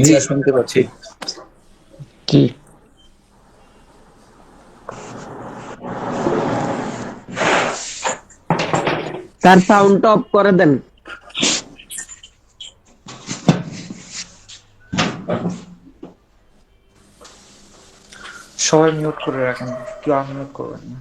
জি শুনতে পাচ্ছি। কি তার সাউন্ডটা অফ করে দেন। সবাই মিউট করে রাখেন, কেউ আনমিউট করবেন না।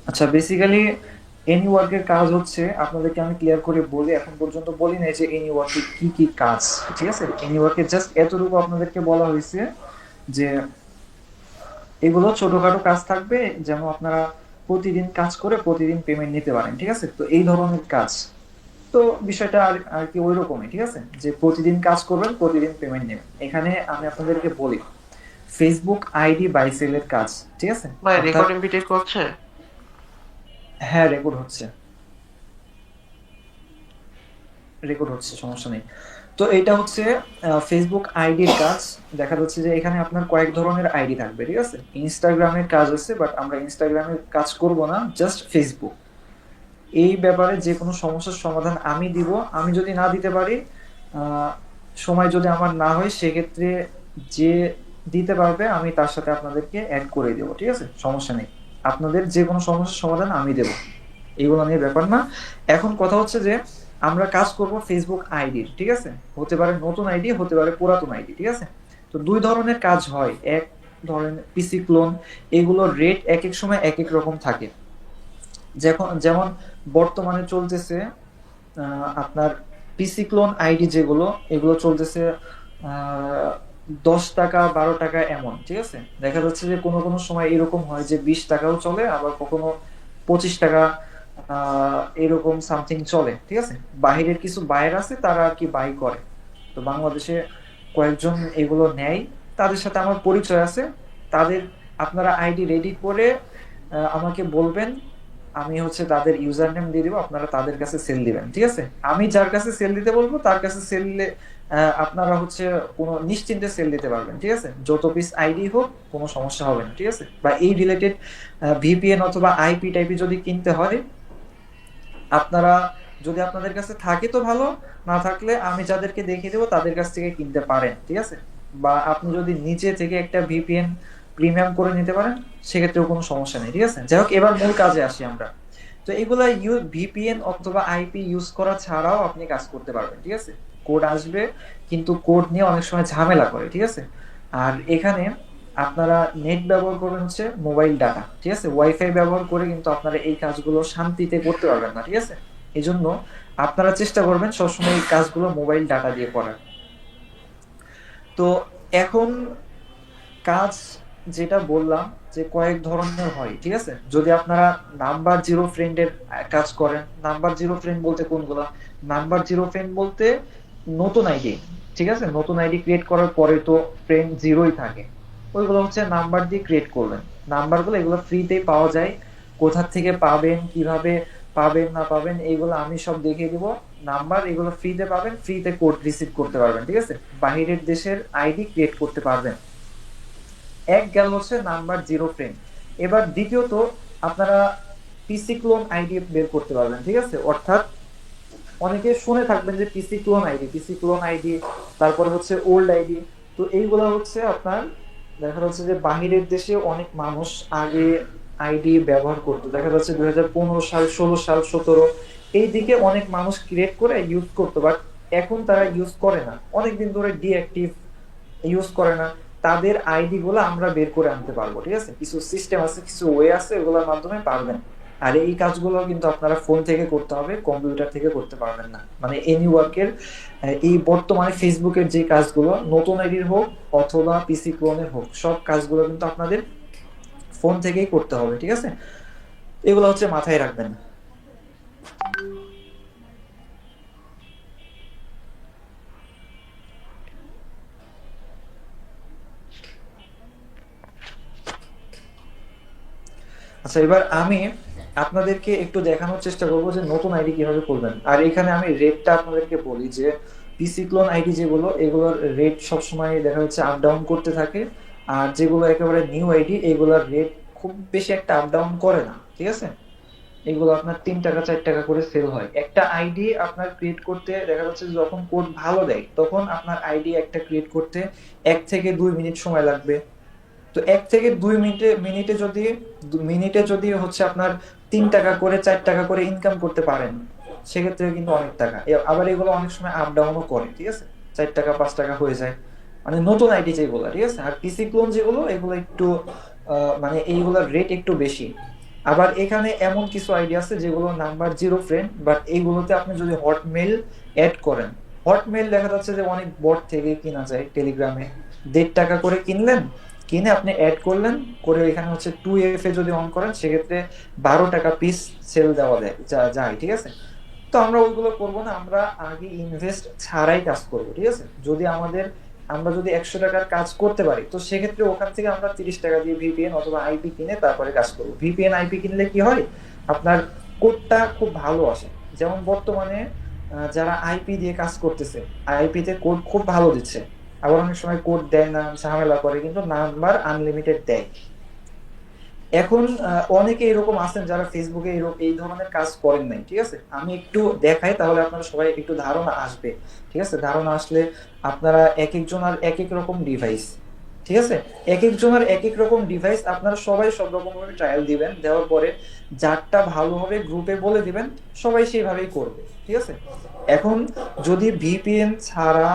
আচ্ছা, বেসিক্যালি এনি ওয়ার্কের কাজ হচ্ছে, আপনাদেরকে আমি ক্লিয়ার করে বলি, এখন পর্যন্ত বলি নাই যে এনি ওয়ার্কের কি কি কাজ। ঠিক আছে, এনি ওয়ার্কের জাস্ট এতটুকু আপনাদেরকে বলা হয়েছে যে এগুলো ছোটখাটো কাজ থাকবে, যেন আপনারা প্রতিদিন কাজ করে প্রতিদিন পেমেন্ট নিতে পারেন। ঠিক আছে, তো এই ধরনের কাজ। তো বিষয়টা আর আর কি ওই রকমই। ঠিক আছে, যে প্রতিদিন কাজ করবেন প্রতিদিন পেমেন্ট নেবেন। এখানে আমি আপনাদেরকে বলি ফেসবুক আইডি বাই সেলের কাজ। ঠিক আছে, ভাই অর্থাৎ রেকর্ডিং পিটিট করছে। হ্যাঁ, রেকর্ড হচ্ছে, রেকর্ড হচ্ছে, সমস্যা নেই। তো এটা হচ্ছে ফেসবুক আইডির কাজ। দেখা যাচ্ছে যে এখানে আপনার কয়েক ধরনের আইডি থাকবে। ঠিক আছে, ইনস্টাগ্রামের কাজ আছে, বাট আমরা ইনস্টাগ্রামের কাজ করব না, জাস্ট ফেসবুক। এই ব্যাপারে যে কোনো সমস্যার সমাধান আমি দিব। আমি যদি না দিতে পারি, আহ, সময় যদি আমার না হয়, সেক্ষেত্রে যে দিতে পারবে আমি তার সাথে আপনাদেরকে অ্যাড করে দেবো। ঠিক আছে, সমস্যা নেই, আপনাদের যে কোনো সমস্যার সমাধান আমি দেবো, এইগুলো নিয়ে ব্যাপার না। এখন কথা হচ্ছে যে আমরা কাজ করব ফেসবুক আইডির। ঠিক আছে, হতে পারে নতুন আইডি, হতে পারে পুরাতন আইডি। ঠিক আছে, তো দুই ধরনের কাজ হয়। এক ধরনের পিসি ক্লোন, এগুলোর রেট এক এক সময় এক এক রকম থাকে। যেমন বর্তমানে চলতেছে আপনার পিসি ক্লোন আইডি যেগুলো, এগুলো চলতেছে 10 টাকা 12 টাকা এমন। ঠিক আছে, দেখা যাচ্ছে যে কোনো কোনো সময় এরকম হয় যে 20 টাকাও চলে, আবার কখনো 25 টাকা এরকম সামথিং চলে। ঠিক আছে, বাহিরের কিছু বায়ার আছে, তারা আর কি বাই করে। তো বাংলাদেশে কয়েকজন এগুলো নেয়, তাদের সাথে আমার পরিচয় আছে। তাদের আপনারা আইডি রেডি করে আমাকে বলবেন, আমি হচ্ছে তাদের ইউজার নেম দিয়ে দিব, আপনারা তাদের কাছে সেল দিবেন। ঠিক আছে, আমি যার কাছে সেল দিতে বলবো তার কাছে সেল দিলে আপনারা হচ্ছে কোনো নিশ্চিন্তে সেল দিতে পারবেন। ঠিক আছে, যত পিস আইডি হোক কোনো সমস্যা হবে না। ঠিক আছে, বা এই রিলেটেড ভিপিএন অথবা আইপি টাইপি যদি কিনতে হয়, আপনারা যদি আপনাদের কাছে থাকে তো ভালো, না থাকলে আমি যাদেরকে দেখিয়ে দেবো তাদের কাছ থেকে কিনতে পারেন। ঠিক আছে, বা আপনি যদি নিচে থেকে একটা ভিপিএন প্রিমিয়াম করে নিতে পারেন, সেক্ষেত্রেও কোনো সমস্যা নেই। ঠিক আছে, যাই হোক, এবার মূল কাজে আসি আমরা। তো এগুলা ভিপিএন অথবা আইপি ইউজ করা ছাড়াও আপনি কাজ করতে পারবেন। ঠিক আছে, কোড আসবে, কিন্তু কোড নিয়ে অনেক সময় ঝামেলা করে। ঠিক আছে, আর এখানে আপনারা নেট ব্যবহার করবেন হচ্ছে মোবাইল ডাটা। ঠিক আছে, ওয়াইফাই ব্যবহার করে কিন্তু আপনারা এই কাজগুলো শান্তিতে করতে পারবেন না। ঠিক আছে, এই জন্য আপনারা চেষ্টা করবেন সবসময় এই কাজগুলো মোবাইল ডাটা দিয়ে করার। তো এখন কাজ যেটা বললাম যে কয়েক ধরনের হয়। ঠিক আছে, যদি আপনারা নাম্বার জিরো ফ্রেন্ডের কাজ করেন, নাম্বার জিরো ফ্রেন্ড বলতে কোনগুলা? নাম্বার জিরো ফ্রেন্ড বলতে নতুন আইডি। ঠিক আছে, নতুন আইডি ক্রিয়েট করার পরে তো ফ্রেন্ড জিরোই থাকে, ওইগুলো হচ্ছে নাম্বার দিয়ে ক্রিয়েট করবেন। নাম্বারগুলো এগুলো ফ্রিতেই পাওয়া যায়। কোথা থেকে পাবেন, কিভাবে পাবেন না পাবেন, এইগুলো আমি সব দেখিয়ে দিব। নাম্বার এগুলো ফ্রিতে পাবেন, ফ্রিতে কোড রিসিভ করতে পারবেন। ঠিক আছে, বাহিরের দেশের আইডি ক্রিয়েট করতে পারবেন। এক গেল হচ্ছে নাম্বার জিরো ফ্রেম। এবার দ্বিতীয়ত আপনারা পিসি ক্লোন আইডি বের করতে পারবেন। ঠিক আছে, অর্থাৎ অনেকে শুনে থাকবেন যে পিসি ক্লোন আইডি, পিসি ক্লোন আইডি, তারপরে হচ্ছে ওল্ড আইডি। তো এইগুলা হচ্ছে আপনার, দেখা যাচ্ছে যে বাহিরের দেশে অনেক মানুষ আগে আইডি ব্যবহার করতো। দেখা যাচ্ছে 2015 সাল, 16 সাল, 17, এই দিকে অনেক মানুষ ক্রিয়েট করে ইউজ করতো, বাট এখন তারা ইউজ করে না, অনেকদিন ধরে ডিঅ্যাক্টিভ, ইউজ করে না। তাদের আইডি গুলো আমরা বের করে আনতে পারবো। ঠিক আছে, কিছু সিস্টেম আছে, কিছু ওয়ে আছে, ওগুলোর মাধ্যমে পারবেন। আর এই কাজগুলো কিন্তু আপনারা ফোন থেকে করতে হবে, কম্পিউটার থেকে করতে পারবেন না। মানে এনি ওয়ার্কের এই বর্তমানে ফেসবুকের যে কাজগুলো, নতুন আইডির হোক অথবা পিসি ক্লোনের হোক, সব কাজগুলো কিন্তু আপনাদের ফোন থেকেই করতে হবে। ঠিক আছে, এগুলো হচ্ছে মাথায় রাখবেন। আচ্ছা, এবার আমি আপনাদেরকে একটু দেখানোর চেষ্টা করবো যে নতুন আইডি কিভাবে করবেন। আর এখানে আমি রেটটা আপনাদেরকে বলি যে পিসি ক্লোন আইডি যেগুলো, এগুলোর রেট সবসময় দেখা যাচ্ছে আপ ডাউন করতে থাকে। আর যেগুলো একেবারে নিউ আইডি, এগুলোর রেট খুব বেশি একটা আপ ডাউন করে না, ঠিক আছে। এগুলো আপনার 3 টাকা 4 টাকা করে সেল হয়। একটা আইডি আপনার ক্রিয়েট করতে দেখা যাচ্ছে যে যখন কোড ভালো দেয় তখন আপনার আইডি একটা ক্রিয়েট করতে 1 থেকে 2 মিনিট সময় লাগবে। তো 1 থেকে 2 মিনিটে যদি হচ্ছে আপনার 3 টাকা করে 4 টাকা করে ইনকাম করতে পারেন, সেক্ষেত্রে কিন্তু অনেক টাকা। আবার এগুলো অনেক সময় আপ ডাউনও করে, ঠিক আছে। 4 টাকা 5 টাকা হয়ে যায়, মানে নতুন আইডি যেগুলো, ঠিক আছে। আর পিসি ক্লোন যেগুলো, এগুলো একটু মানে এইগুলোর রেট একটু বেশি। আবার এখানে এমন কিছু আইডি আছে যেগুলো নাম্বার 0 ফ্রেন্ড, বাট এইগুলোতে আপনি যদি হটমেল অ্যাড করেন, হটমেল দেখা যাচ্ছে যে অনেক বট থেকে কিনা যায় টেলিগ্রামে। 1.5 টাকা করে কিনলেন, কিনে আপনি অ্যাড করলেন, করে এখানে হচ্ছে 2F এ যদি অন করেন সেক্ষেত্রে 12 টাকা পিস সেল দেওয়া যায়, ঠিক আছে। তো আমরা ওইগুলো করব না, আমরা আগে ইনভেস্ট ছাড়াই কাজ করব, ঠিক আছে। আমরা যদি 100 টাকার কাজ করতে পারি, তো সেক্ষেত্রে ওখান থেকে আমরা 30 টাকা দিয়ে ভিপিএন অথবা আইপি কিনে তারপরে কাজ করব। ভিপিএন আইপি কিনলে কি হয়, আপনার কোডটা খুব ভালো আসে। যেমন বর্তমানে যারা আইপি দিয়ে কাজ করতেছে, আইপি তে কোড খুব ভালো দিচ্ছে। আবার অনেক সময় কোড দেয় না, ঝামেলা করে, কিন্তু নাম্বার আনলিমিটেড দেয়। এখন অনেকে এরকম আছেন যারা ফেসবুকে এই ধরনের কাজ করেন নাই, ঠিক আছে। আমি একটু দেখাই, তাহলে আপনারা সবাই একটু ধারণা আসবে, ঠিক আছে। ধারণা আসলে আপনারা এক একজনের এক এক রকম ডিভাইস, ঠিক আছে। এক একজনের এক এক রকম ডিভাইস, আপনারা সবাই সব রকম ভাবে ট্রায়াল দিবেন, দেওয়ার পরে যারটা ভালো হবে গ্রুপে বলে দিবেন, সবাই সেইভাবেই করবে, ঠিক আছে। এখন যদি ভিপিএন ছাড়া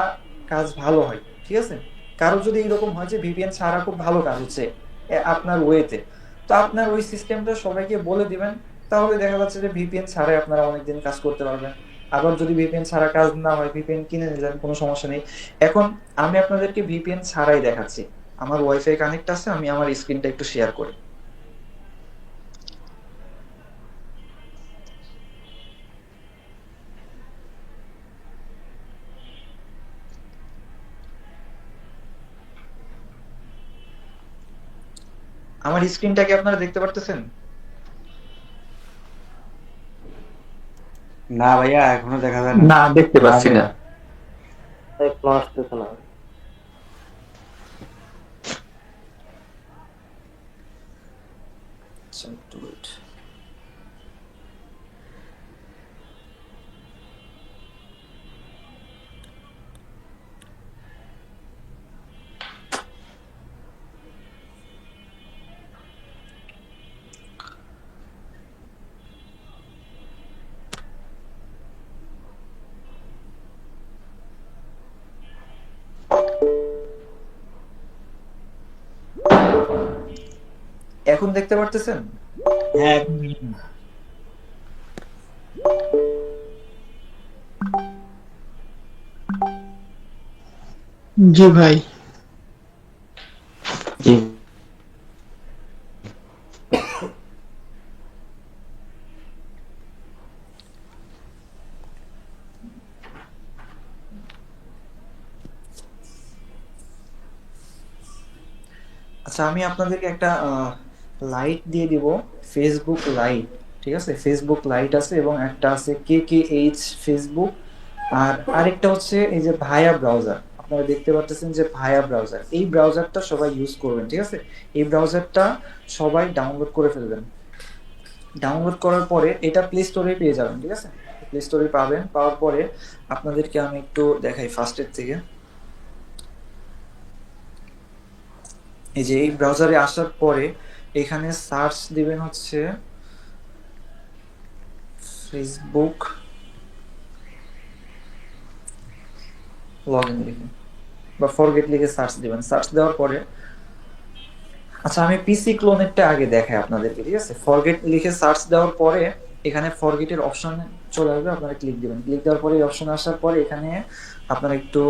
কাজ ভালো হয়, ঠিক আছে, কারো যদি এরকম হয় যে ভিপিএন ছাড়া খুব ভালো কাজ হচ্ছে আপনার ওয়েতে, তো আপনার ওই সিস্টেমটা সবাইকে বলে দিবেন। তাহলে দেখা যাচ্ছে যে ভিপিএন ছাড়াই আপনারা অনেকদিন কাজ করতে পারবেন। আবার যদি ভিপিএন ছাড়া কাজ না হয়, ভিপিএন কিনে নিলেন, কোনো সমস্যা নেই। এখন আমি আপনাদেরকে ভিপিএন ছাড়াই দেখাচ্ছি। আমার ওয়াইফাই কানেক্ট আছে, আমি আমার স্ক্রিনটা একটু শেয়ার করি। আমার স্ক্রিনটা কি আপনারা দেখতে পারতেছেন? না ভাইয়া, এখনো দেখা যায় না। না, দেখতে পাচ্ছি না। এখনো আসতেছে না। আচ্ছা, একটু wait। এখন দেখতে পারতেছেন? হ্যাঁ, জি ভাই। জি। আচ্ছা, আমি আপনাদেরকে একটা লাইট দিয়ে দিব, ফেসবুক লাইট, ঠিক আছে। ফেসবুক লাইট আছে এবং একটা আছে KKH ফেসবুক। আর আরেকটা হচ্ছে এই যে ভায়া ব্রাউজার, আপনারা দেখতে পাচ্ছেন যে ভায়া ব্রাউজার, এই ব্রাউজারটা সবাই ইউজ করবেন, ঠিক আছে। এই ব্রাউজারটা সবাই ডাউনলোড করে ফেলবেন। ডাউনলোড করার পরে এটা প্লে স্টোরে পেয়ে যাবেন, ঠিক আছে। প্লে স্টোরে পাবেন, পাওয়ার পরে আপনাদেরকে আমি একটু দেখাই ফার্স্টের থেকে। এই যে এই ব্রাউজারে আসার পরে এখানে সার্চ দিবেন হচ্ছে ফেসবুক লগইন লিখে বা ফরগেট লিখে সার্চ দিবেন। সার্চ দেওয়ার পরে, আচ্ছা আমি পিসি ক্লোনেরটা আগে দেখাই আপনাদেরকে, ঠিক আছে। ফরগেট লিখে সার্চ দেওয়ার পরে এখানে ফরগেটের অপশন চলে আসবে, আপনারা ক্লিক দিবেন। ক্লিক দেওয়ার পরে এই অপশন আসার পরে এখানে আপনারা একটু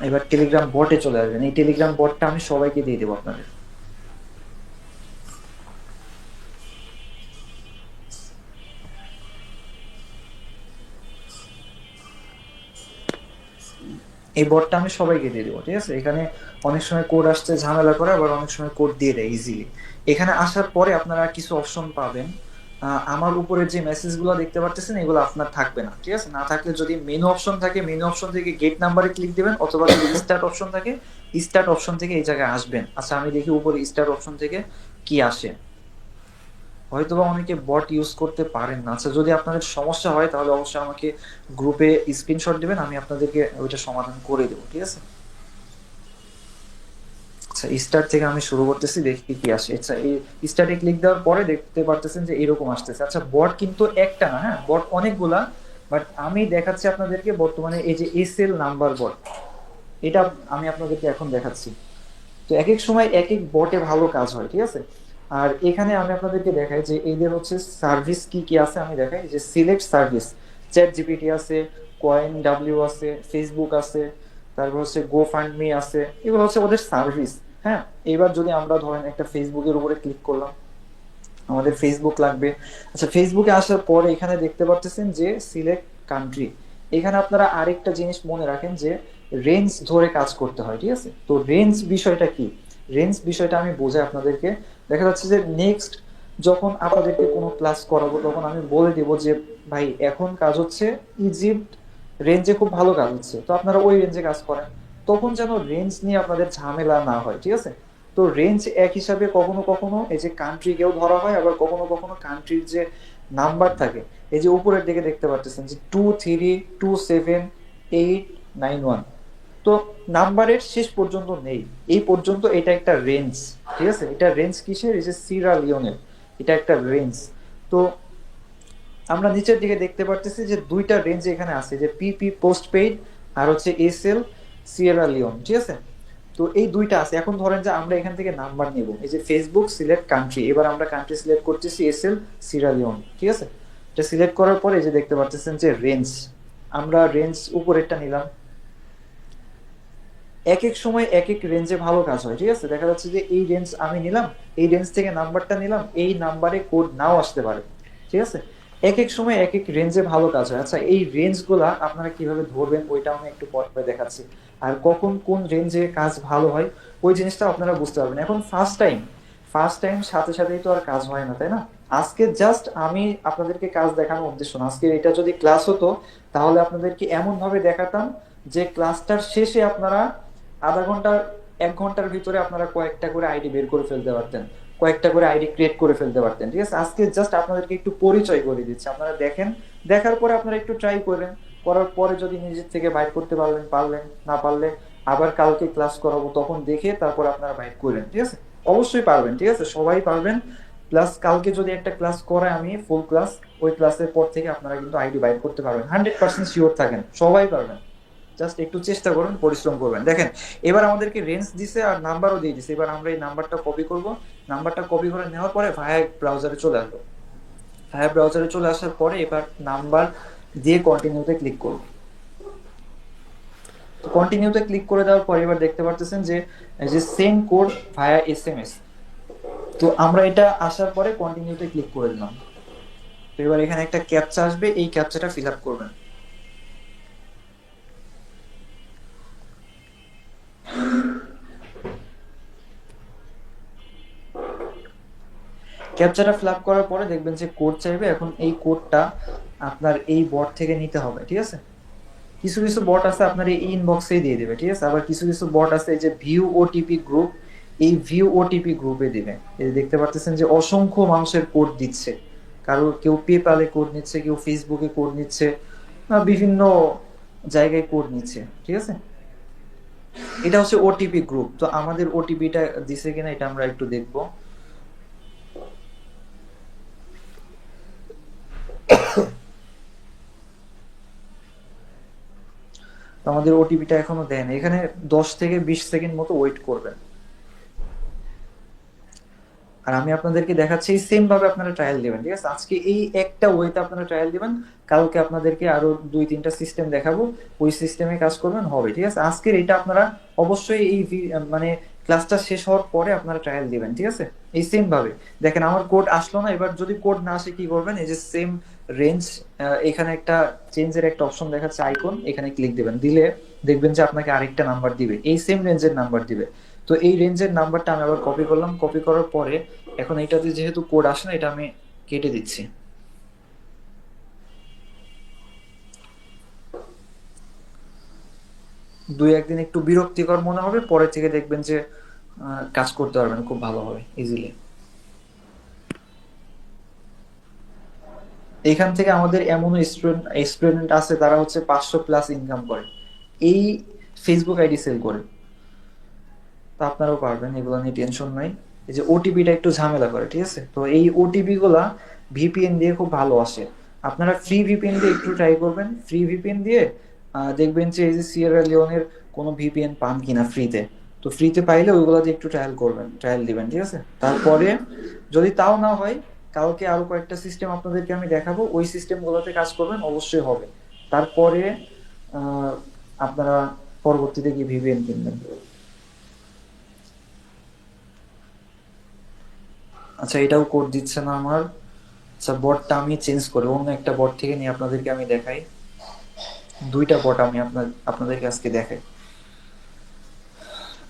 এবার টেলিগ্রাম বটে চলে আসবেন। এই টেলিগ্রাম বটটা আমি সবাইকে দিয়ে দেবো আপনাদের। এই বটটা আমি সবাইকে দিয়ে দেবো, ঠিক আছে। এখানে অনেক সময় কোড আসতে ঝামেলা করে, আবার অনেক সময় কোড দিয়ে দেয় ইজিলি। এখানে আসার পরে আপনারা কিছু অপশন পাবেন। আমার উপরে যে মেসেজগুলো দেখতে পারতেছেন এগুলো আপনার থাকবে না, ঠিক আছে? না থাকলে যদি মেনু অপশন থাকে, মেনু অপশন থেকে গেট নাম্বারে ক্লিক দিবেন, অথবা যদি স্টার্ট অপশন থাকে, স্টার্ট অপশন থেকে এই জায়গায় আসবেন। আচ্ছা আমি দেখি উপরে স্টার্ট অপশন থেকে কি আসে। হয়তোবা অনেকে বট ইউজ করতে পারেন না। আচ্ছা যদি আপনাদের সমস্যা হয় তাহলে অবশ্যই আমাকে গ্রুপে স্ক্রিনশট দিবেন, আমি আপনাদেরকে ওইটা সমাধান করে দেবো, ঠিক আছে? আচ্ছা স্টার্ট থেকে আমি শুরু করতেছি, দেখি কি আসে। আচ্ছা এই স্টার্টে ক্লিক দেওয়ার পরে দেখতে পারতেছেন যে এরকম আসতেছে। আচ্ছা বট কিন্তু একটা না, হ্যাঁ বট অনেকগুলা, বাট আমি দেখাচ্ছি আপনাদেরকে বর্তমানে এই যে এসএল নাম্বার বট, এটা আমি আপনাদেরকে এখন দেখাচ্ছি। তো এক এক সময় এক এক বটে ভালো কাজ হয়, ঠিক আছে? আর এখানে আমি আপনাদেরকে দেখাই যে এদের হচ্ছে সার্ভিস কি কি আছে। আমি দেখাই যে সিলেক্ট সার্ভিস, চ্যাট জিপিটি আছে, কয়েন ডাব্লিউ আছে, ফেসবুক আছে, তারপর হচ্ছে গো ফান্ড মি আছে, এগুলো হচ্ছে ওদের সার্ভিস। হ্যাঁ, এবার যদি আমরা ধরেন একটা ফেসবুকের উপরে ক্লিক করলাম, আমাদের ফেসবুক লাগবে। আচ্ছা ফেসবুকে আসার পরে এখানে দেখতে পারতেছেন যে সিলেক্ট কান্ট্রি, এখানে আপনারা আরেকটা জিনিস মনে রাখেন যে রেঞ্জ ধরে কাজ করতে হয়, ঠিক আছে? তো রেঞ্জ বিষয়টা কি, রেঞ্জ বিষয়টা আমি বোঝাই আপনাদেরকে। দেখা যাচ্ছে যে নেক্সট যখন আপনাদেরকে কোনো ক্লাস করাবো তখন আমি বলে দেব যে ভাই এখন কাজ হচ্ছে ইজিপ্ট রেঞ্জে খুব ভালো কাজ হচ্ছে, তো আপনারা ওই রেঞ্জে কাজ করেন। তখন যেন রেঞ্জ নিয়ে আপনাদের ঝামেলা না হয়, ঠিক আছে? তো রেঞ্জ এক হিসাবে কখনো কখনো এই যে কান্ট্রি কেও ধরা হয়, আবার কখনো কখনো কান্ট্রির যে নাম্বার থাকে, এই যে উপরের দিকে দেখতে পাচ্ছেন যে 23278191, তো নাম্বারের শেষ পর্যন্ত নেই, এই পর্যন্ত এটা একটা রেঞ্জ, ঠিক আছে? এটা রেঞ্জ কিসের, এই যে সিরা লিওনের, এটা একটা রেঞ্জ। তো আমরা নিচের দিকে দেখতে পারতেছি যে দুইটা রেঞ্জ এখানে আছে, যে পিপি পোস্ট পেইড আর হচ্ছে এসএল সিয়েরা লিওন, ঠিক আছে? তো এই দুইটা আছে। এখন ধরেন যে আমরা এখান থেকে নাম্বার নেব, এই যে ফেসবুক সিলেক্ট কান্ট্রি, এবার আমরা কান্ট্রি সিলেক্ট করতেছি এসএল সিয়েরা লিওন, ঠিক আছে? এটা সিলেক্ট করার পরে যে দেখতে পাচ্ছেন যে রেঞ্জ, আমরা রেঞ্জ উপরেরটা নিলাম। এক এক সময় এক এক রেঞ্জে ভালো কাজ হয়, ঠিক আছে? দেখা যাচ্ছে যে এই রেঞ্জ আমি নিলাম, এই রেঞ্জ থেকে নাম্বারটা নিলাম, এই নাম্বারে কোড নাও আসতে পারে, ঠিক আছে? এক এক সময় এক এক রেঞ্জে ভালো কাজ হয়। আচ্ছা এই রেঞ্জ গুলা আপনারা কিভাবে ধরবেন ওইটাও আমি একটু পরে দেখাচ্ছি। আর কখন কোন রেঞ্জে কাজ ভালো হয় ওই জিনিসটা আপনারা বুঝতে পারবেন। এখন ফার্স্ট টাইম সাথে সাথেই তো আর কাজ হয় না, তাই না? আজকে জাস্ট আমি আপনাদেরকে কাজ দেখানোর উদ্দেশ্য না, আজকে এটা যদি ক্লাস হতো তাহলে আপনাদেরকে এমন ভাবে দেখাতাম যে ক্লাসটার শেষে আপনারা আধা ঘন্টা 1 ঘন্টার ভিতরে আপনারা কয়েকটা করে আইডি বের করে ফেলতে পারতেন, কয়েকটা করে আইডি ক্রিয়েট করে ফেলতে পারতেন, ঠিক আছে? আজকে জাস্ট আপনাদেরকে একটু পরিচয় করে দিচ্ছি, আপনারা দেখেন, দেখার পরে আপনারা একটু ট্রাই করেন, করার পরে যদি নিজের থেকে বাইট করতে পারলেন পারলেন, না পারলে আবার কালকে ক্লাস করাবো তখন দেখে তারপর আপনারা বাইট করেন, ঠিক আছে? অবশ্যই পারবেন, ঠিক আছে? সবাই পারবেন। প্লাস কালকে যদি একটা ক্লাস করায় আমি ফুল ক্লাস, ওই ক্লাসের পর থেকে আপনারা কিন্তু আইডি বাইট করতে পারবেন, 100% শিওর থাকেন, সবাই পারবেন। জাস্ট একটু চেষ্টা করুন, পরিশ্রম করবেন। দেখেন এবার আমাদেরকে রেঞ্জ দিছে আর নাম্বারও দিয়ে দিছে, এবার আমরা এই নাম্বারটা কপি করব। নাম্বারটা কপি করে নেওয়ার পরে ভায়া ব্রাউজারে চলে আসবো। ভায়া ব্রাউজারে চলে আসার পরে এবার নাম্বার দিয়ে কন্টিনিউতে ক্লিক করব। তো কন্টিনিউতে ক্লিক করে দেওয়ার পরে এবার দেখতে পারতেছেন যে এই যে সেন্ড কোড ভায়া এসএমএস, তো আমরা এটা আসার পরে কন্টিনিউতে ক্লিক করে দিলাম। তো এবার এখানে একটা ক্যাপচা আসবে, এই ক্যাপচাটা ফিল আপ করবেন। ক্যাপচাটা ফিল আপ করার পরে দেখবেন যে কোড চাইবে, এখন এই কোডটা আপনার এই বট থেকে নিতে হবে, ঠিক আছে? কিছু কিছু বট আছে আপনার এই ইনবক্সেই দিয়ে দেবে, ঠিক আছে? আবার কিছু কিছু বট আছে এই যে ভিউ ওটিপি গ্রুপ, এই ভিউ ওটিপি গ্রুপে দিবে। এই যে দেখতে পাচ্ছেন যে অসংখ্য মানুষের কোড দিচ্ছে, কারো কেউ পেপালে কোড নিচ্ছে, কেউ ফেসবুকে কোড নিচ্ছে, বিভিন্ন জায়গায় কোড নিচ্ছে, ঠিক আছে? এটা হচ্ছে ওটিপি গ্রুপ। তো আমাদের ওটিপিটা দিছে কিনা এটা আমরা একটু দেখবো। তো আমাদের ওটিপিটা এখনো দেন, এখানে 10 থেকে 20 সেকেন্ড মতো ওয়েট করবেন। আর আমি আপনাদেরকে দেখাচ্ছি এই সেম ভাবে আপনারা ট্রায়াল দিবেন, ঠিক আছে? আজকে এই একটা ওয়েতে আপনারা ট্রায়াল দিবেন, কালকে আপনাদেরকে আরো 2-3টা সিস্টেম দেখাবো, ওই সিস্টেমে কাজ করবেন, হবে, ঠিক আছে? আজকের এটা আপনারা অবশ্যই এই মানে ক্লাসটা শেষ হওয়ার পরে আপনারা ট্রায়াল দিবেন, ঠিক আছে? এই সেম ভাবে দেখেন আমার কোড আসলো না, এবার যদি কোড না আসে কি করবেন, এই যে সেম রেঞ্জ, এখানে একটা চেঞ্জের একটা অপশন দেখাচ্ছে আইকন, এখানে ক্লিক দিবেন, দিলে দেখবেন যে আপনাকে আরেকটা নাম্বার দিবে, এই সেম রেঞ্জের নাম্বার দিবে। তো এই রেঞ্জের নাম্বারটা আমি আবার কপি করলাম, কপি করার পরে এখন এইটাতে যেহেতু কোড আসে না, এটা আমি কেটে দিচ্ছি। দুই একদিন একটু বিরক্তিকর মনে হবে, পরে থেকে দেখবেন যে কাজ করতে পারবেন খুব ভালোভাবে, ইজিলি। এখান থেকে আমাদের এমন স্টুডেন্ট আছে তারা হচ্ছে 500+ ইনকাম করে এই ফেসবুক আইডি সেল করে। তো আপনারাও পারবেন, এগুলো নিয়ে টেনশন নাই। এই যে ওটিপিটা একটু ঝামেলা করে, ঠিক আছে? তো এই ওটিপি গুলা ভিপিএন দিয়ে খুব ভালো আসে। আপনারা ফ্রি ভিপিএন দিয়ে একটু ট্রাই করবেন। ফ্রি ভিপিএন দিয়ে দেখবেন যে এই যে সিয়েরা লিওনের কোনো ভিপিএন পান কিনা ফ্রিতে। তো ফ্রিতে পাইলে ওইগুলো দিয়ে একটু ট্রায়াল করবেন, ট্রায়াল দিবেন, ঠিক আছে? তারপরে যদি তাও না হয়, কালকে আরো কয়েকটা সিস্টেম আপনাদেরকে আমি দেখাবো, ওই সিস্টেম গুলোতে কাজ করবেন, অবশ্যই হবে। তারপরে আহ, আপনারা পরবর্তীতে কি ভিপিএন কিনবেন। আচ্ছা, এটাও কোড দিচ্ছে না আমার। আচ্ছা, বটটা আমি চেঞ্জ করে অন্য একটা বট থেকে নিয়ে আপনাদেরকে আমি দেখাই। দুইটা বট আমি আপনাদেরকে আজকে দেখাই।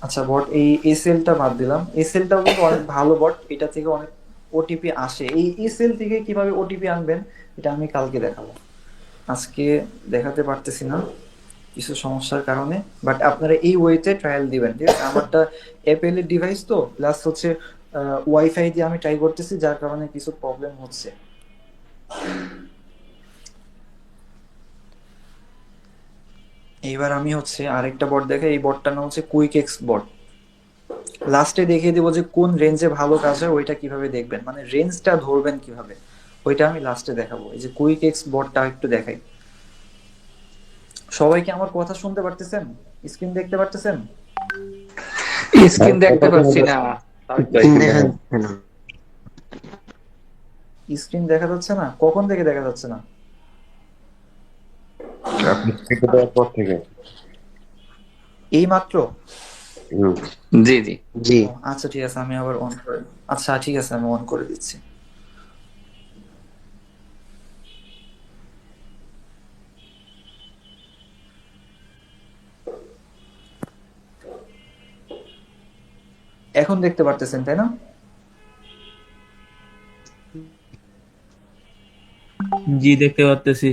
আচ্ছা, বট এই এসএলটা বাদ দিলাম। এসএলটাও কিন্তু অনেক ভালো বট, এটা থেকে অনেক ওটিপি আসে। এই এসএল থেকে কিভাবে ওটিপি আনবেন এটা আমি কালকে দেখাবো, আজকে দেখাতে পারতেছি না কিছু সমস্যার কারণে। বাট আপনারা এই ওয়েতে ট্রায়াল দিবেন, ঠিক আছে? আমারটা অ্যাপেল এর ডিভাইস তো, প্লাস হচ্ছে ওয়াইফাই দিয়ে আমি ট্রাই করতেছি, যার কারণে কিছু প্রবলেম হচ্ছে। এইবার আমি হচ্ছে আরেকটা বট দেখাই। এই বটটার নাম হচ্ছে কুইক এক্স বট। লাস্টে দেখিয়ে দেবো যে কোন রেঞ্জে ভালো কাজ হয়, ওইটা কিভাবে দেখবেন, মানে রেঞ্জটা ধরবেন কিভাবে, ওইটা আমি লাস্টে দেখাবো। এই যে কুইক এক্স বটটা একটু দেখাই। সবাই কি আমার কথা শুনতে পারতেছেন? স্ক্রিন দেখতে পারতেছেন? স্ক্রিন দেখতে পাচ্ছি না। দেখা যাচ্ছে না। স্ক্রিন দেখা যাচ্ছে না? কখন থেকে দেখা যাচ্ছে না? আপনি স্পিকার দেওয়ার পর থেকে। এই মাত্র? হুম। জি জি। জি। আচ্ছা ঠিক আছে, আমি আবার অন করে, আচ্ছা ঠিক আছে, আমি অন করে দিচ্ছি। এখন দেখতে পারতেছেন তাই না? জি দেখতে পারতেছি।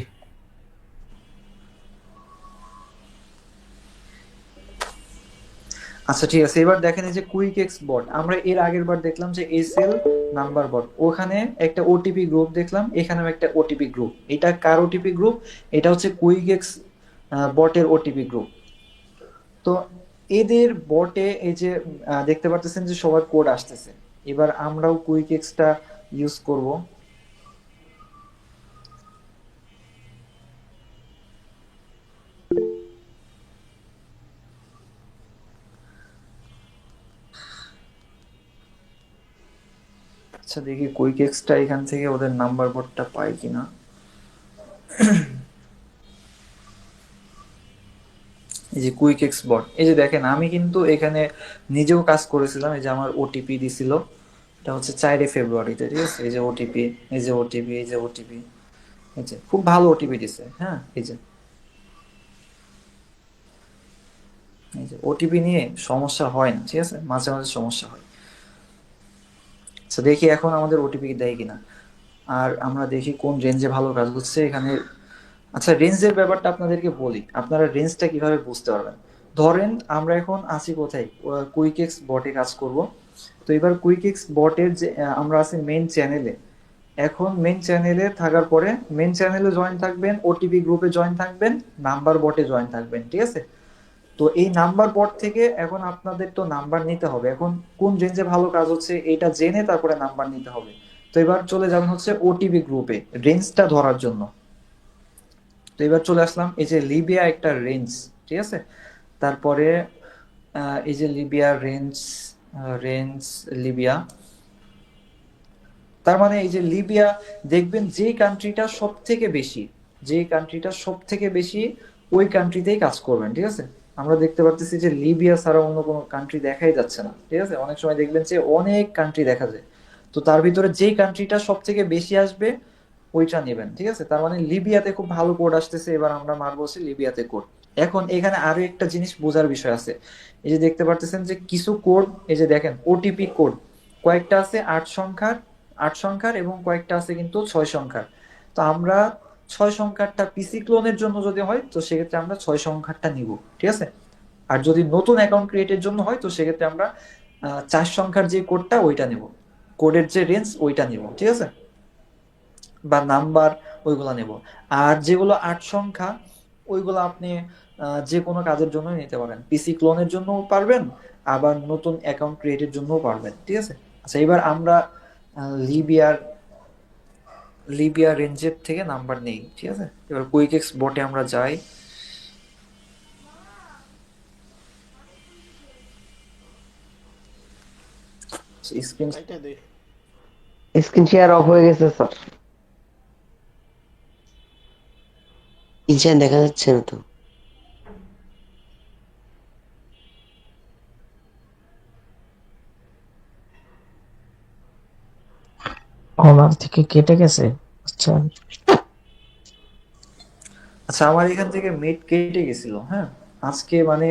আচ্ছা ঠিক আছে, এবার দেখেন এই যে কুইক এক্স বট, আমরা এর আগের বার দেখলাম যে এসএল নাম্বার বট, ওখানে একটা ওটিপি গ্রুপ দেখলাম, এখানেও একটা ওটিপি গ্রুপ। এটা কার ওটিপি গ্রুপ? এটা হচ্ছে কুইক এক্স বটের ওটিপি গ্রুপ। তো এদের বটে এই যে দেখতে পারতেছেন যে সবার কোড আসতেছে। এবার আমরাও কুইক এক্সটা ইউজ করব। আচ্ছা দেখি কুইক এক্সটা এখান থেকে ওদের নাম্বার বোর্ডটা পাই কিনা। এই যে কুইক এক্স বট, এই যে দেখেন আমি কিন্তু এখানে নিজেও কাজ করেছিলাম। এই যে আমার ওটিপি দিছিল, এটা হচ্ছে 4 ফেব্রুয়ারিতে, ঠিক আছে? এই যে ওটিপি, এই যে ওটিপি, এই যে ওটিপি, এই যে খুব ভালো ওটিপি দিছে। হ্যাঁ, এই যে ওটিপি নিয়ে সমস্যা হয় না, ঠিক আছে? মাঝে মাঝে সমস্যা হয়। আচ্ছা দেখি এখন আমাদের ওটিপি দেয় কিনা। আর আমরা দেখি কোন রেঞ্জে ভালো কাজ হচ্ছে এখানে। আচ্ছা, রেঞ্জের ব্যাপারটা আপনাদেরকে বলি, আপনারা রেঞ্জটা কিভাবে বুঝতে পারবেন। ধরেন আমরা এখন আছি কোথায়, কুইকেক্স বটে কাজ করব। তো এবার কুইকেক্স বটের যে আমরা আছি মেন চ্যানেলে। এখন মেন চ্যানেলে থাকার পরে মেন চ্যানেলে জয়েন থাকবেন, ওটিপি গ্রুপে জয়েন থাকবেন, নাম্বার বটে জয়েন থাকবেন, ঠিক আছে? তো এই নাম্বার বট থেকে এখন আপনাদের তো নাম্বার নিতে হবে। এখন কোন রেঞ্জে ভালো কাজ হচ্ছে এটা জেনে তারপরে নাম্বার নিতে হবে। তো এবার চলে যাবেন হচ্ছে ওটিপি গ্রুপে রেঞ্জটা ধরার জন্য। তো এবার চলে আসলাম এই যে লিবিয়া একটা রেঞ্জ, ঠিক আছে? তারপরে এই যে লিবিয়া রেঞ্জ, রেঞ্জ লিবিয়া। তার মানে এই যে লিবিয়া, দেখবেন যে কান্ট্রিটা সব থেকে বেশি, যে কান্ট্রিটা সব থেকে বেশি ওই কান্ট্রিতেই কাজ করবেন, ঠিক আছে? আমরা দেখতে পাচ্ছি যে লিবিয়া ছাড়া অন্য কোনো কান্ট্রি দেখাই যাচ্ছে না, ঠিক আছে? অনেক সময় দেখবেন যে অনেক কান্ট্রি দেখা যায়। তো তার ভিতরে যে কান্ট্রিটা সব থেকে বেশি আসবে ওইটা নেবেন, ঠিক আছে? তার মানে লিবিয়াতে খুব ভালো কোড আসতেছে, এবার আমরা মারবো হচ্ছে লিবিয়াতে কোড। এখন এখানে আরো একটা জিনিস বোঝার বিষয় আছে। এই যে দেখতে পারতেছেন যে কিছু কোড, এই যে দেখেন ওটিপি কোড কয়েকটা আছে 8 সংখ্যার, 8 সংখ্যার এবং কয়েকটা আছে কিন্তু 6 সংখ্যার। তো আমরা 6 সংখ্যারটা পিসি ক্লোনের জন্য যদি হয় তো সেক্ষেত্রে আমরা 6 সংখ্যারটা নিব, ঠিক আছে। আর যদি নতুন অ্যাকাউন্ট ক্রিয়েটের জন্য হয় তো সেক্ষেত্রে আমরা 4 সংখ্যার যে কোডটা ওইটা নেব, কোডের যে রেঞ্জ ওইটা নিব, ঠিক আছে, বা নাম্বার ওইগুলা নেব। আর যেগুলো 8 সংখ্যা ওইগুলো আপনি যে কোনো কাজের জন্য নিতে পারেন, পিসি ক্লোনের জন্যও পারবেন, আবার নতুন অ্যাকাউন্ট ক্রিয়েটের জন্যও পারবেন, ঠিক আছে। আচ্ছা, এবার আমরা লিবিয়ার লিবিয়া রেঞ্জের থেকে নাম্বার নেই, ঠিক আছে। এবার কুইকেক্স বটে আমরা যাই। স্ক্রিন স্ক্রিন শেয়ার অফ হয়ে গেছে স্যার। ইনশান দেখা যাচ্ছে না তো। ওনার থেকে কেটে গেছে। আচ্ছা, আচ্ছা, আমার এখান থেকে মিড কেটে গেছিল, হ্যাঁ। আজকে মানে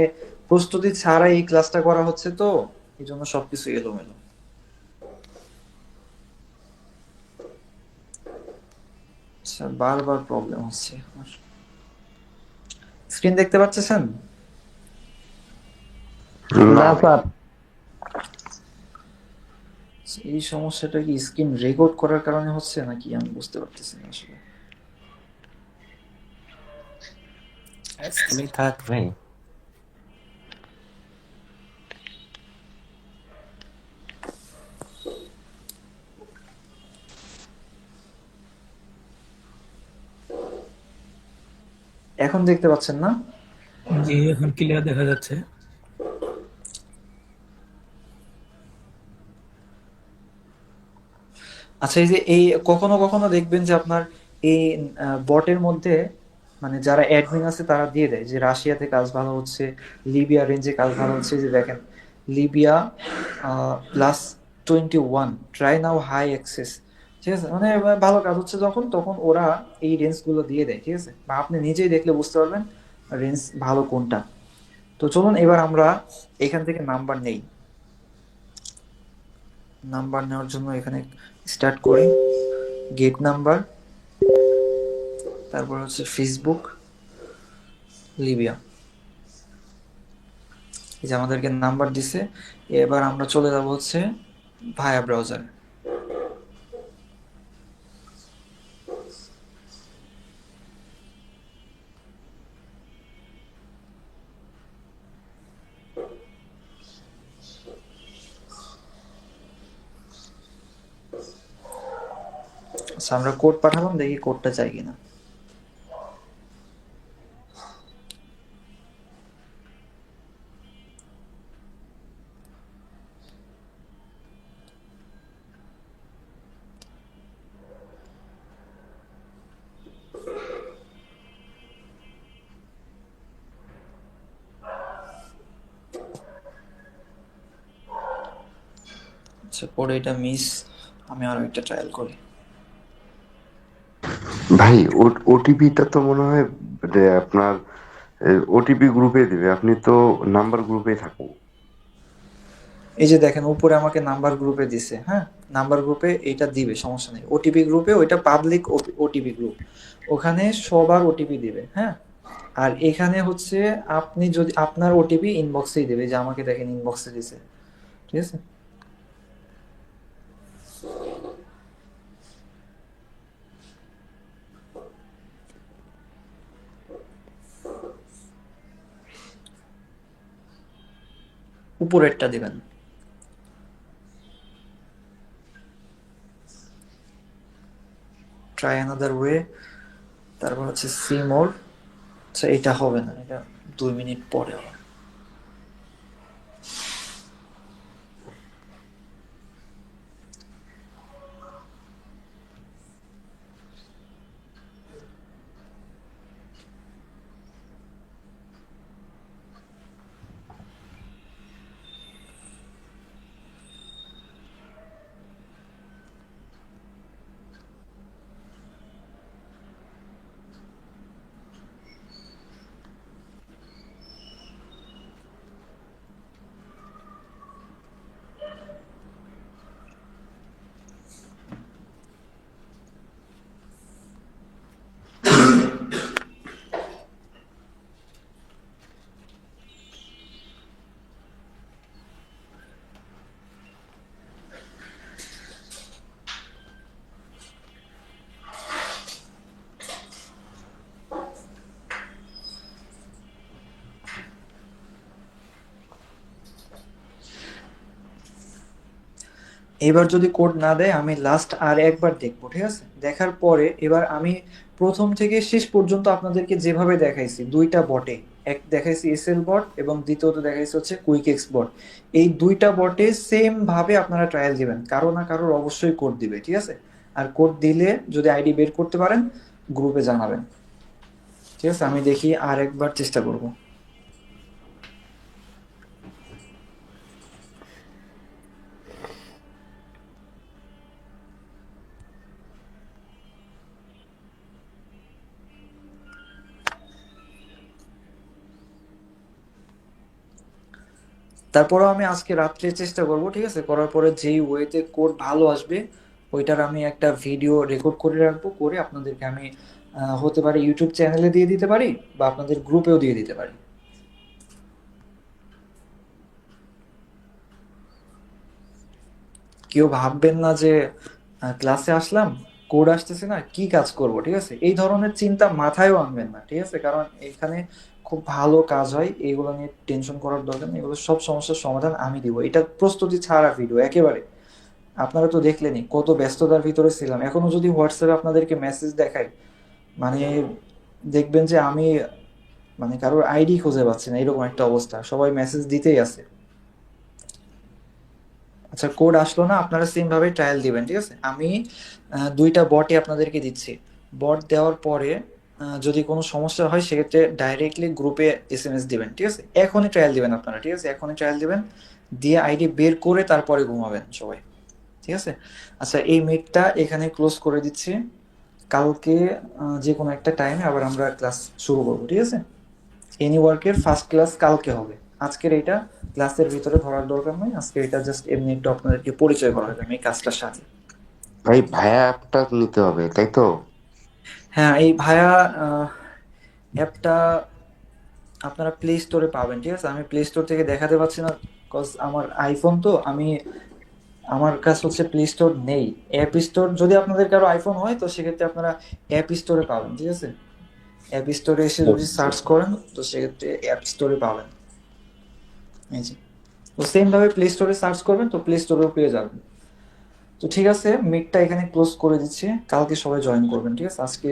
প্রস্তুতি ছাড়াই এই ক্লাসটা করা হচ্ছে, তো এই জন্য সবকিছু এলোমেলো। আচ্ছা, বারবার প্রবলেম হচ্ছে। স্ক্রিন দেখতে পাচ্ছেন? না স্যার, এই সমস্যাটা কি স্ক্রিন রেকর্ড করার কারণে হচ্ছে নাকি আমি বুঝতে পারতেছি না আসলে। স্ক্রিনে থাক ভাই। এখন দেখতে পাচ্ছেন না? জি, এখন ক্লিয়ার দেখা যাচ্ছে। আচ্ছা, এই যে এই কখনো কখনো দেখবেন যে আপনার এই বটের মধ্যে মানে যারা অ্যাডমিন আছে তারা দিয়ে দেয় যে রাশিয়াতে কাজ ভালো হচ্ছে, লিবিয়া রেঞ্জে কাজ ভালো হচ্ছে। যে দেখেন, Libya +21, try now high access, ঠিক আছে। মানে ভালো কাজ হচ্ছে যখন, তখন ওরা এই রেঞ্জ গুলো দিয়ে দেয়, ঠিক আছে। বা আপনি নিজেই দেখলে বুঝতে পারবেন রেঞ্জ ভালো কোনটা। তো চলুন এবার আমরা এখান থেকে নাম্বার নেই। নাম্বার নেওয়ার জন্য এখানে স্টার্ট করি, গেট নাম্বার, তারপর হচ্ছে ফেসবুক, লিবিয়া। এই যে আমাদেরকে নাম্বার দিছে। এবার আমরা চলে যাব হচ্ছে ভায়া ব্রাউজার। আচ্ছা, আমরা কোড পাঠালাম, দেখি কোডটা চাই কিনা। আচ্ছা, পরে এটা মিস, আমি আরো একটা ট্রায়াল করি। ভাই ওটিপিটা তো মনে হয় যে আপনার ওটিপি গ্রুপে দিবে, আপনি তো নাম্বার গ্রুপে থাকেন। এই যে দেখেন উপরে আমাকে নাম্বার গ্রুপে দিছে, হ্যাঁ। নাম্বার গ্রুপে এটা দিবে, সমস্যা নেই। ওটিপি গ্রুপে, ওইটা পাবলিক ওটিপি গ্রুপ, ওখানে সবার ওটিপি দিবে, হ্যাঁ। আর এখানে হচ্ছে আপনি যদি আপনার ওটিপি ইনবক্সেই দেবে, যে আমাকে দেখেন ইনবক্সে দিছে, ঠিক আছে। উপরেরটা দিবেন। ট্রাই অ্যানাদার ওয়ে, তারপর হচ্ছে সি মোর। আচ্ছা, এটা হবে না, এটা 2 মিনিট পরে হবে। এবার যদি কোড না দেয় আমি লাস্ট আর একবার দেখবো, ঠিক আছে? দেখার পরে এবার আমি প্রথম থেকে শেষ পর্যন্ত আপনাদেরকে যেভাবে দেখাইছি দুইটা বটে, এক দেখাইছি এসএল বট এবং দ্বিতীয়ত দেখাইছি হচ্ছে কুইক এক্স বট, এই দুইটা বটে সেম ভাবে আপনারা ট্রায়াল দিবেন, কারো না কারোর অবশ্যই কোড দিবে, ঠিক আছে? আর কোড দিলে যদি আইডি বের করতে পারেন গ্রুপে জানাবেন, ঠিক আছে? আমি দেখি আর একবার চেষ্টা করব। তারপরেও আমি আজকে রাত্রে চেষ্টা করব, ঠিক আছে? করার পরে যেই ওয়েতে কোড ভালো আসবে ওইটার আমি একটা ভিডিও রেকর্ড করে রাখবো, করে আপনাদেরকে আমি হতে পারে ইউটিউব চ্যানেলে দিয়ে দিতে পারি বা আপনাদের গ্রুপেও দিয়ে দিতে পারি। কেউ ভাববেন না যে ক্লাসে আসলাম কোড আসতেছে না কি কাজ করব, ঠিক আছে? এই ধরনের চিন্তা মাথায়ও আনবেন না, ঠিক আছে? কারণ এখানে খুব ভালো কাজ হয়, এগুলো নিয়ে টেনশন করার দরকার নেই, এগুলো সব সমস্যার সমাধান আমি দিব। এটা প্রস্তুতি ছাড়া ভিডিও একেবারে। আপনারা তো দেখলেনই কত ব্যস্ততার ভিতরে ছিলাম, এখনো যদি হোয়াটসঅ্যাপে আপনাদেরকে মেসেজ দেখাই মানে দেখবেন যে আমি মানে কারোর আইডি খুঁজে পাচ্ছি না, এরকম একটা অবস্থা, সবাই মেসেজ দিতেই আছে। আচ্ছা কোড আসলো না, আপনারা সেম ভাবে ট্রায়াল দিবেন, ঠিক আছে? আমি দুইটা বটই আপনাদেরকে দিচ্ছি। বট দেওয়ার পরে যদি কোনো সমস্যা হয় সেক্ষেত্রে ডাইরেক্টলি গ্রুপে এসএমএস দিবেন, ঠিক আছে? এখনই ট্রায়াল দিবেন আপনারা, ঠিক আছে? এখনই ট্রায়াল দিবেন, দিয়ে আইডি বের করে তারপরে ঘুমাবেন সবাই, ঠিক আছে? আচ্ছা এই মিটটা এখানে ক্লোজ করে দিচ্ছি। কালকে যে কোনো একটা টাইমে আবার আমরা ক্লাস শুরু করবো, ঠিক আছে? এনি ওয়ার্কের ফার্স্ট ক্লাস কালকে হবে। আজকের এটা ক্লাসের ভিতরে ধরার দরকার নেই, আজকে এটা জাস্ট এমনি একটু আপনাদেরকে পরিচয় করার জন্য এই কাজটার সাথে। ভাই ভায়া অ্যাপটা নিতে হবে তাই তো? হ্যাঁ এই ভায়া অ্যাপটা আপনারা প্লে স্টোরে পাবেন, ঠিক আছে? আমি প্লে স্টোর থেকে দেখাতে পারছি না কজ আমার আইফোন তো, আমি আমার কাছে হচ্ছে প্লে স্টোর নেই। অ্যাপ স্টোর যদি আপনাদের কারো আইফোন হয় তো সেক্ষেত্রে আপনারা অ্যাপ স্টোরে পাবেন, ঠিক আছে? অ্যাপ স্টোরে এসে যদি সার্চ করেন তো সেক্ষেত্রে অ্যাপ স্টোরে পাবেন, এই যে। তো সেম ভাবে প্লে স্টোরে সার্চ করবেন তো প্লে স্টোরেও পেয়ে যাবেন। তো ঠিক আছে মিটটা এখানে ক্লোজ করে দিচ্ছি, কালকে সবাই জয়েন করবেন, ঠিক আছে? আজকে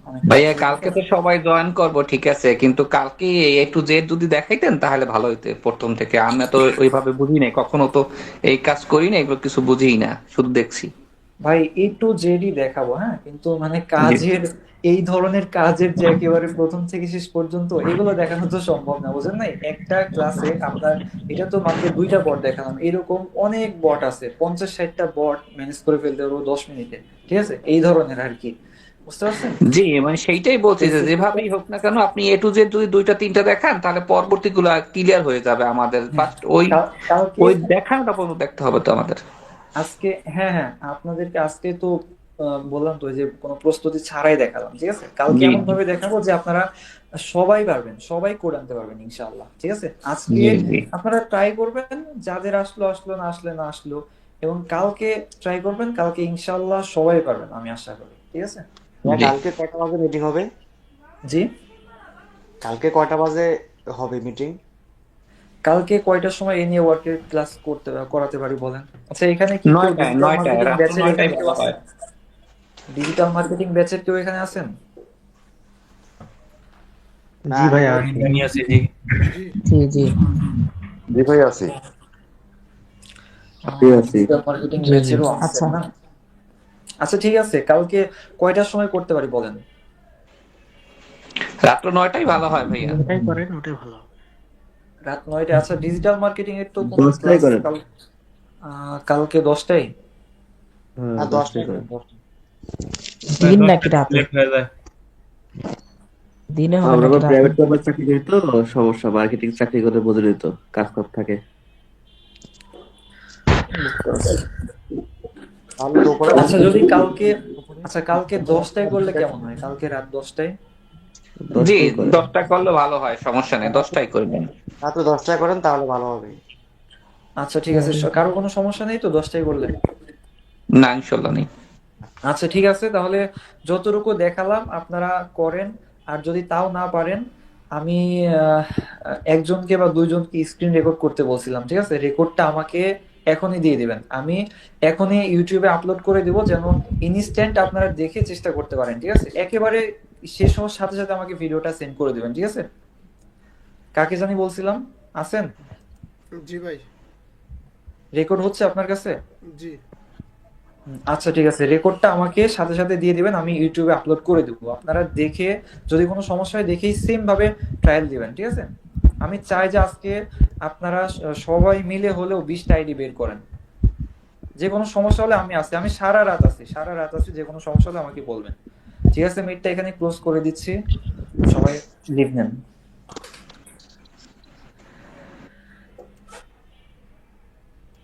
অনেক রাত ভাইয়া হয়ে কালকে গেছে। তো সবাই জয়েন করবো ঠিক আছে, কিন্তু কালকে এ টু জেড যদি দেখাইতেন তাহলে ভালো হইতো প্রথম থেকে। আমি তো ওইভাবে বুঝি নাই, কখনো তো এই কাজ করি না, এগুলো কিছু বুঝিই না, শুধু দেখছি। ভাই এ টু জেডই দেখাবো, হ্যাঁ, কিন্তু মানে জি কাজের এই ধরনের কাজের যে একেবারে প্রথম থেকে শেষ পর্যন্ত এগুলো দেখানো তো সম্ভব না, বুঝেন নাই? একটা ক্লাসে আপনার এটা তো মাত্র দুইটা বট দেখালাম, এরকম অনেক বট আছে, 50-60টা বট ম্যানেজ করে ফেলতে পারবো 10 মিনিটে, ঠিক আছে? এই ধরনের আর কি, বুঝতে পারছেন? জি, মানে সেইটাই বলছি তো যে সেক্ষেত্রে যেভাবেই হোক না কেন আপনি এ টু জেড যদি দুইটা তিনটা দেখান তাহলে পরবর্তী গুলা ক্লিয়ার হয়ে যাবে আমাদের। হ্যাঁ ফার্স্ট ওই কালকে ওই দেখানোটা পর্যন্ত দেখতে হবে তো আমাদের। আজকে হ্যাঁ হ্যাঁ আপনাদেরকে আজকে তো বললাম তো যে কোনো প্রস্তুতি ছাড়াই দেখালাম, ঠিক আছে? কালকে জি এমন জি ভাবে দেখাবো যে আপনারা সবাই পারবেন, সবাই করে আনতে পারবেন ইনশাআল্লাহ, ঠিক আছে? আজকে জি জি আপনারা ট্রাই করবেন, যাদের আসলো আসলো, না আসলে না আসলো, এবং কালকে ট্রাই করবেন, কালকে ইনশাআল্লাহ সবাই পারবেন আমি আশা করি, ঠিক আছে? ভাইয়া জি। কালকে কয়টা বাজে মিটিং হবে? জি কালকে কয়টা বাজে হবে মিটিং? কালকে কয়টার সময় এ নিয়ে ওয়ার্কের ক্লাস করাতে পারি বলেন? আচ্ছা এখানে কি কেউ নয়টায়, ডিজিটাল নয়টায়, মার্কেটিং রাত্র ব্যাচের নয়টায় এখানে কেউ ভালো আছেন? হয়। ডিজিটাল মার্কেটিং ব্যাচের কেউ এখানে আছেন? না জি আমি ভাইয়া তো আছি। জানি আছে জি। জি জি জি ভাই আছি। ডিজিটাল মার্কেটিং জি জি ব্যাচেরও আছেন আচ্ছা না? আচ্ছা ঠিক আছে কালকে কয়টার সময় করতে পারি বলেন? রাত্র 9টায় ভালো হয় ভাইয়া। ওটাই করেন, ওটাই ভালো। রাত 9টায়? আচ্ছা ডিজিটাল মার্কেটিং এর তো কোনো 10টায় ক্লাস করেন। কালকে 10টায়? হ্যাঁ আর 10টায় 10টায় করেন। দিন নাকি রাতে? লেট হয়ে যায়। দিনে হবে আমরা নাকি রাতে? প্রাইভেট কোম্পানি চাকরি করি তো, সমস্যা, মার্কেটিং চাকরি করে বোঝেনি তো, কাজ কম থাকে। তাহলে দুপুরে আচ্ছা যদি কালকে আচ্ছা কালকে 10টায় করলে কেমন হয়? কালকে রাত 10টায়? জি, 10টায় করেন। 10টা করলে ভালো হয়, সমস্যা নেই, 10টাই করবেন। রাত্রে 10টায় করেন তাহলে ভালো হবে। আচ্ছা ঠিক আছে, কারো কোনো সমস্যা নেই তো 10টায় করলে? না ইনশাল্লাহ নেই। আচ্ছা ঠিক আছে তাহলে যতটুকু দেখালাম আপনারা করেন, আর যদি তাও না পারেন আমি একজনকে বা দুইজনকে স্ক্রিন রেকর্ড করতে বলছিলাম, ঠিক আছে? রেকর্ডটা আমাকে এখনই দিয়ে দিবেন। আমি এখনই ইউটিউবে আপলোড করে দিব, যেন ইনস্ট্যান্ট আপনারা দেখে চেষ্টা করতে পারেন, ঠিক আছে? একেবারে শেষ হওয়ার সাথে সাথে আমাকে ভিডিওটা সেন্ড করে দিবেন, ঠিক আছে? কাকে জানি বলছিলাম, আছেন? জি ভাই। রেকর্ড হচ্ছে আপনার কাছে? জি। আচ্ছা ঠিক আছে, রেকর্ডটা আমাকে সাথে সাথে দিয়ে দিবেন, আমি ইউটিউবে আপলোড করে দেবো। আপনারা দেখে যদি কোনো সমস্যা হয় দেখেই সেম ভাবে ট্রায়াল দিবেন, ঠিক আছে? আমি চাই যে আজকে আপনারা সবাই মিলে হলেও 20টা আইডি বের করেন। যে কোনো সমস্যা হলে আমি আছি, আমি সারা রাত আছি, যে কোনো সমস্যা হলে আমাকে বলবেন। ঠিক আছে, মিটটা এখানে ক্লোজ করে দিচ্ছি, সবাই লিভ নেন।